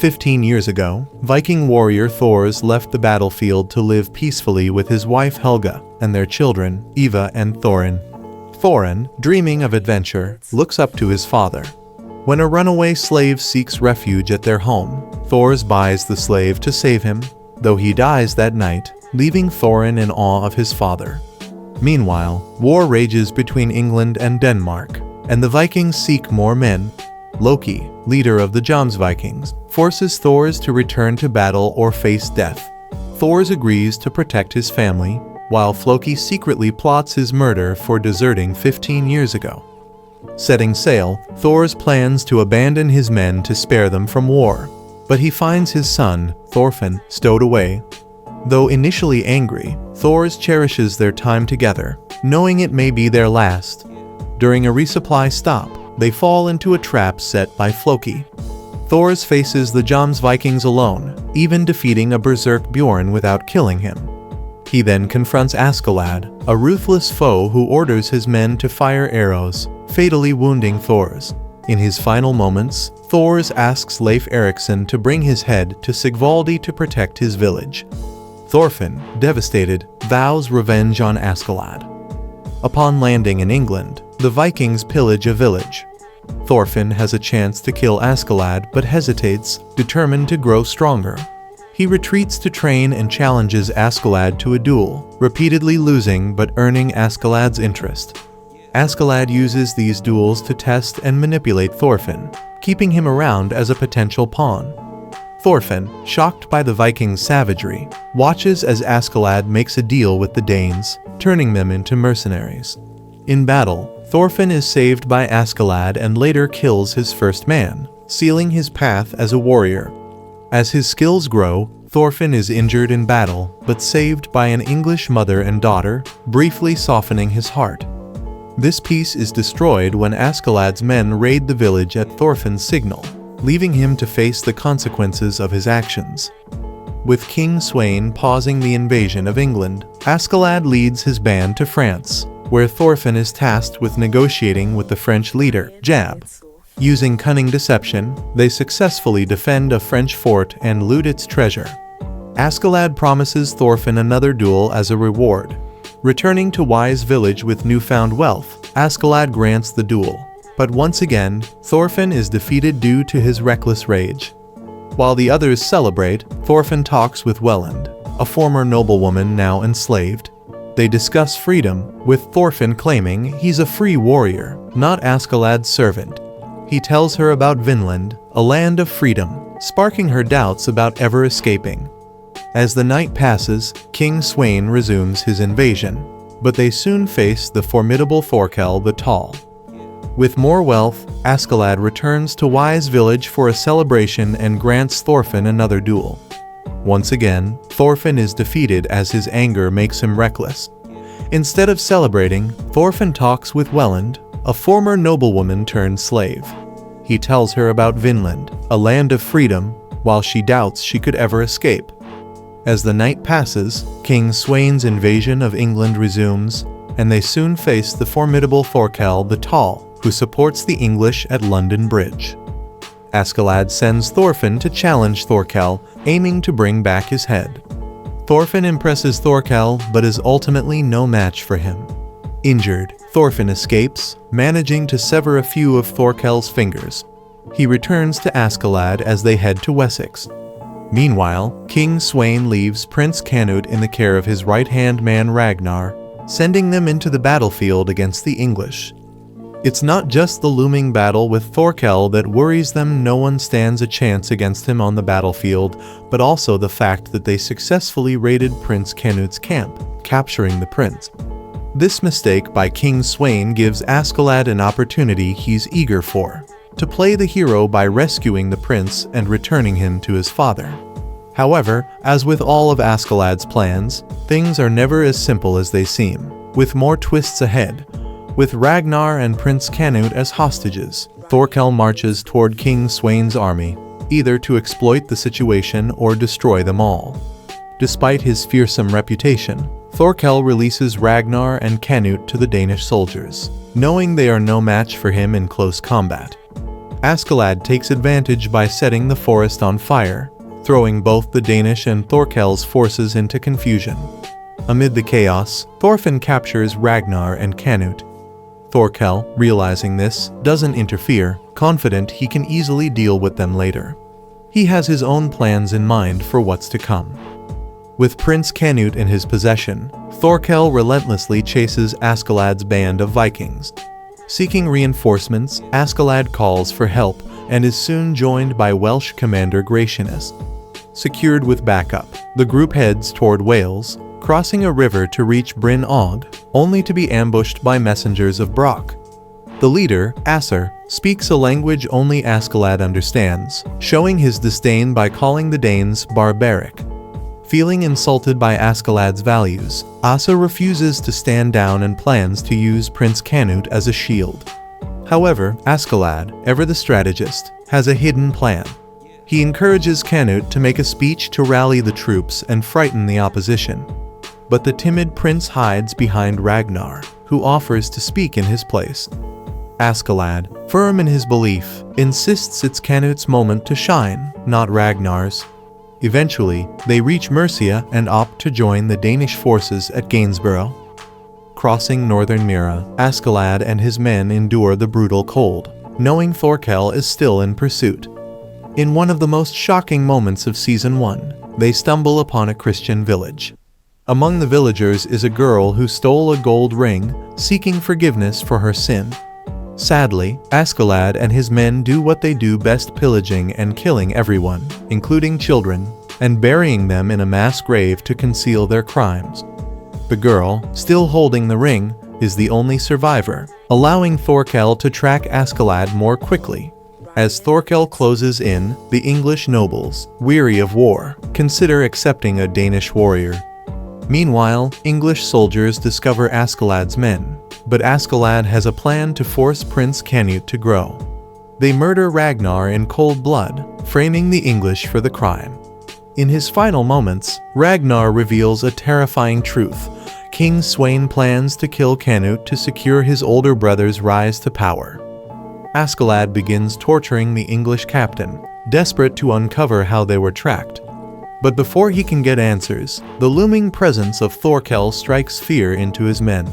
15 years ago, Viking warrior Thors left the battlefield to live peacefully with his wife Helga and their children, Eva and Thorin. Thorin, dreaming of adventure, looks up to his father. When a runaway slave seeks refuge at their home, Thors buys the slave to save him, though he dies that night, leaving Thorin in awe of his father. Meanwhile, war rages between England and Denmark, and the Vikings seek more men. Loki, leader of the Jomsvikings, forces Thors to return to battle or face death. Thors agrees to protect his family, while Floki secretly plots his murder for deserting 15 years ago. Setting sail, Thors plans to abandon his men to spare them from war, but he finds his son, Thorfinn, stowed away. Though initially angry, Thors cherishes their time together, knowing it may be their last. During a resupply stop, they fall into a trap set by Floki. Thors faces the Jomsvikings alone, even defeating a berserk Bjorn without killing him. He then confronts Askeladd, a ruthless foe who orders his men to fire arrows, fatally wounding Thors. In his final moments, Thors asks Leif Erikson to bring his head to Sigvaldi to protect his village. Thorfinn, devastated, vows revenge on Askeladd. Upon landing in England, the Vikings pillage a village. Thorfinn has a chance to kill Askeladd but hesitates, determined to grow stronger. He retreats to train and challenges Askeladd to a duel, repeatedly losing but earning Askeladd's interest. Askeladd uses these duels to test and manipulate Thorfinn, keeping him around as a potential pawn. Thorfinn, shocked by the Vikings' savagery, watches as Askeladd makes a deal with the Danes, turning them into mercenaries. In battle, Thorfinn is saved by Askeladd and later kills his first man, sealing his path as a warrior. As his skills grow, Thorfinn is injured in battle, but saved by an English mother and daughter, briefly softening his heart. This peace is destroyed when Askeladd's men raid the village at Thorfinn's signal, leaving him to face the consequences of his actions. With King Sweyn pausing the invasion of England, Askeladd leads his band to France, where Thorfinn is tasked with negotiating with the French leader, Jab. Using cunning deception, they successfully defend a French fort and loot its treasure. Askeladd promises Thorfinn another duel as a reward. Returning to Wise village with newfound wealth, Askeladd grants the duel. But once again, Thorfinn is defeated due to his reckless rage. While the others celebrate, Thorfinn talks with Welland, a former noblewoman now enslaved. They discuss freedom, with Thorfinn claiming he's a free warrior, not Askeladd's servant. He tells her about Vinland, a land of freedom, sparking her doubts about ever escaping. As the night passes, King Sweyn resumes his invasion, but they soon face the formidable Thorkell the Tall. With more wealth, Askeladd returns to Wise village for a celebration and grants Thorfinn another duel. Once again, Thorfinn is defeated as his anger makes him reckless. Instead of celebrating, Thorfinn talks with Welland, a former noblewoman turned slave. He tells her about Vinland, a land of freedom, while she doubts she could ever escape. As the night passes, King Sweyn's invasion of England resumes, and they soon face the formidable Thorkell the Tall, who supports the English at London Bridge. Askeladd sends Thorfinn to challenge Thorkell, aiming to bring back his head. Thorfinn impresses Thorkell, but is ultimately no match for him. Injured, Thorfinn escapes, managing to sever a few of Thorkell's fingers. He returns to Askeladd as they head to Wessex. Meanwhile, King Sweyn leaves Prince Canute in the care of his right-hand man Ragnar, sending them into the battlefield against the English. It's not just the looming battle with Thorkell that worries them. No one stands a chance against him on the battlefield, but also the fact that they successfully raided Prince Canute's camp, capturing the prince. This mistake by King Sweyn gives Askeladd an opportunity he's eager for, to play the hero by rescuing the prince and returning him to his father. However, as with all of Askeladd's plans, things are never as simple as they seem, with more twists ahead. With Ragnar and Prince Canute as hostages, Thorkell marches toward King Sweyn's army, either to exploit the situation or destroy them all. Despite his fearsome reputation, Thorkell releases Ragnar and Canute to the Danish soldiers, knowing they are no match for him in close combat. Askeladd takes advantage by setting the forest on fire, throwing both the Danish and Thorkell's forces into confusion. Amid the chaos, Thorfinn captures Ragnar and Canute. Thorkell, realizing this, doesn't interfere, confident he can easily deal with them later. He has his own plans in mind for what's to come. With Prince Canute in his possession, Thorkell relentlessly chases Askeladd's band of Vikings. Seeking reinforcements, Askeladd calls for help and is soon joined by Welsh commander Gratianus. Secured with backup, the group heads toward Wales, crossing a river to reach Bryn Og, only to be ambushed by messengers of Brock. The leader, Asser, speaks a language only Askeladd understands, showing his disdain by calling the Danes barbaric. Feeling insulted by Askeladd's values, Asa refuses to stand down and plans to use Prince Canute as a shield. However, Askeladd, ever the strategist, has a hidden plan. He encourages Canute to make a speech to rally the troops and frighten the opposition. But the timid prince hides behind Ragnar, who offers to speak in his place. Askeladd, firm in his belief, insists it's Canute's moment to shine, not Ragnar's. Eventually, they reach Mercia and opt to join the Danish forces at Gainsborough. Crossing northern Mira, Askeladd and his men endure the brutal cold, knowing Thorkell is still in pursuit. In one of the most shocking moments of Season 1, they stumble upon a Christian village. Among the villagers is a girl who stole a gold ring, seeking forgiveness for her sin. Sadly, Askeladd and his men do what they do best, pillaging and killing everyone, including children, and burying them in a mass grave to conceal their crimes. The girl, still holding the ring, is the only survivor, allowing Thorkell to track Askeladd more quickly. As Thorkell closes in, the English nobles, weary of war, consider accepting a Danish warrior. Meanwhile, English soldiers discover Askeladd's men, but Askeladd has a plan to force Prince Canute to grow. They murder Ragnar in cold blood, framing the English for the crime. In his final moments, Ragnar reveals a terrifying truth. King Sweyn plans to kill Canute to secure his older brother's rise to power. Askeladd begins torturing the English captain, desperate to uncover how they were tracked. But before he can get answers, the looming presence of Thorkell strikes fear into his men.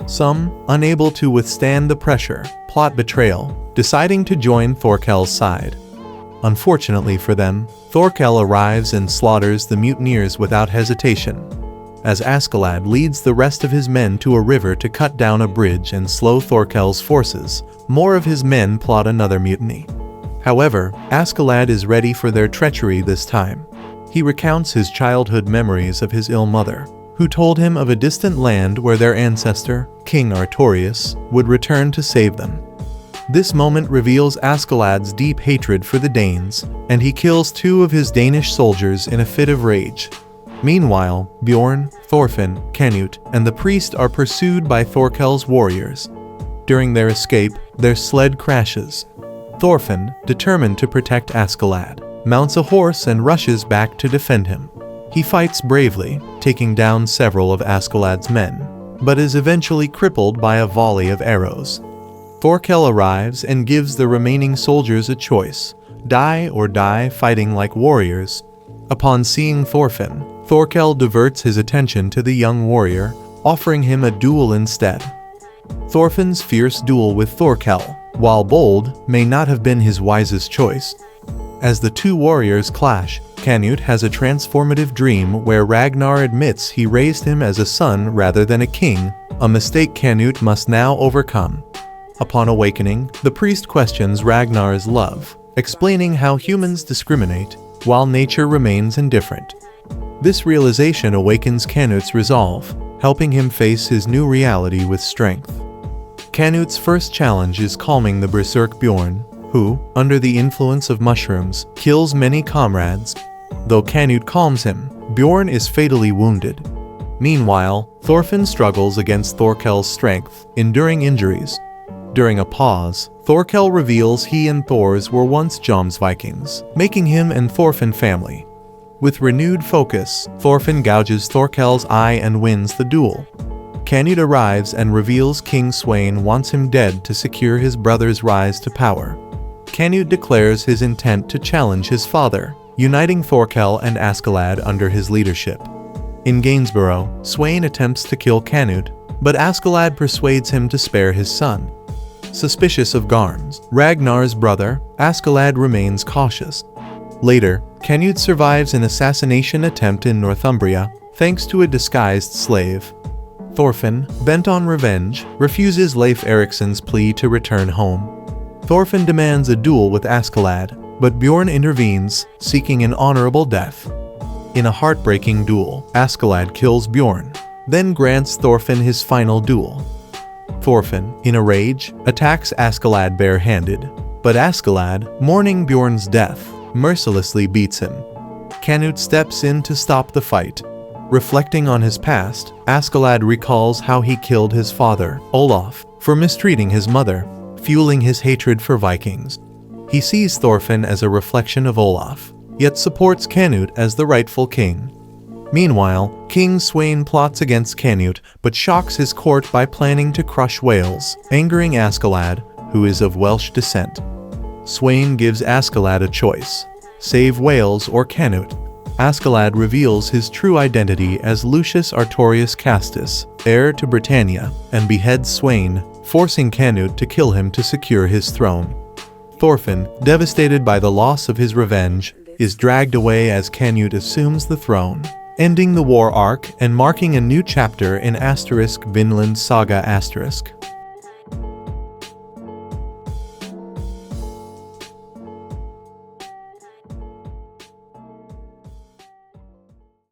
Some, unable to withstand the pressure, plot betrayal, deciding to join Thorkell's side. Unfortunately for them, Thorkell arrives and slaughters the mutineers without hesitation. As Askeladd leads the rest of his men to a river to cut down a bridge and slow Thorkell's forces, more of his men plot another mutiny. However, Askeladd is ready for their treachery this time. He recounts his childhood memories of his ill mother, who told him of a distant land where their ancestor, King Artorius, would return to save them. This moment reveals Askeladd's deep hatred for the Danes, and he kills 2 of his Danish soldiers in a fit of rage. Meanwhile, Bjorn, Thorfinn, Canute, and the priest are pursued by Thorkell's warriors. During their escape, their sled crashes. Thorfinn, determined to protect Askeladd, mounts a horse and rushes back to defend him. He fights bravely, taking down several of Askeladd's men, but is eventually crippled by a volley of arrows. Thorkell arrives and gives the remaining soldiers a choice: die or die fighting like warriors. Upon seeing Thorfinn, Thorkell diverts his attention to the young warrior, offering him a duel instead. Thorfinn's fierce duel with Thorkell, while bold, may not have been his wisest choice. As the 2 warriors clash, Canute has a transformative dream where Ragnar admits he raised him as a son rather than a king, a mistake Canute must now overcome. Upon awakening, the priest questions Ragnar's love, explaining how humans discriminate, while nature remains indifferent. This realization awakens Canute's resolve, helping him face his new reality with strength. Canute's first challenge is calming the berserk Bjorn, who, under the influence of mushrooms, kills many comrades. Though Canute calms him, Bjorn is fatally wounded. Meanwhile, Thorfinn struggles against Thorkell's strength, enduring injuries. During a pause, Thorkell reveals he and Thors were once Jomsvikings, making him and Thorfinn family. With renewed focus, Thorfinn gouges Thorkell's eye and wins the duel. Canute arrives and reveals King Sweyn wants him dead to secure his brother's rise to power. Canute declares his intent to challenge his father, uniting Thorkell and Askeladd under his leadership. In Gainsborough, Sweyn attempts to kill Canute, but Askeladd persuades him to spare his son. Suspicious of Garms, Ragnar's brother, Askeladd remains cautious. Later, Canute survives an assassination attempt in Northumbria, thanks to a disguised slave. Thorfinn, bent on revenge, refuses Leif Eriksson's plea to return home. Thorfinn demands a duel with Askeladd, but Bjorn intervenes, seeking an honorable death. In a heartbreaking duel, Askeladd kills Bjorn, then grants Thorfinn his final duel. Thorfinn, in a rage, attacks Askeladd bare-handed, but Askeladd, mourning Bjorn's death, mercilessly beats him. Canute steps in to stop the fight. Reflecting on his past, Askeladd recalls how he killed his father, Olaf, for mistreating his mother, fueling his hatred for Vikings. He sees Thorfinn as a reflection of Olaf, yet supports Canute as the rightful king. Meanwhile, King Sweyn plots against Canute but shocks his court by planning to crush Wales, angering Askeladd, who is of Welsh descent. Sweyn gives Askeladd a choice: save Wales or Canute. Askeladd reveals his true identity as Lucius Artorius Castus, heir to Britannia, and beheads Sweyn, forcing Canute to kill him to secure his throne. Thorfinn, devastated by the loss of his revenge, is dragged away as Canute assumes the throne, ending the war arc and marking a new chapter in Vinland Saga *.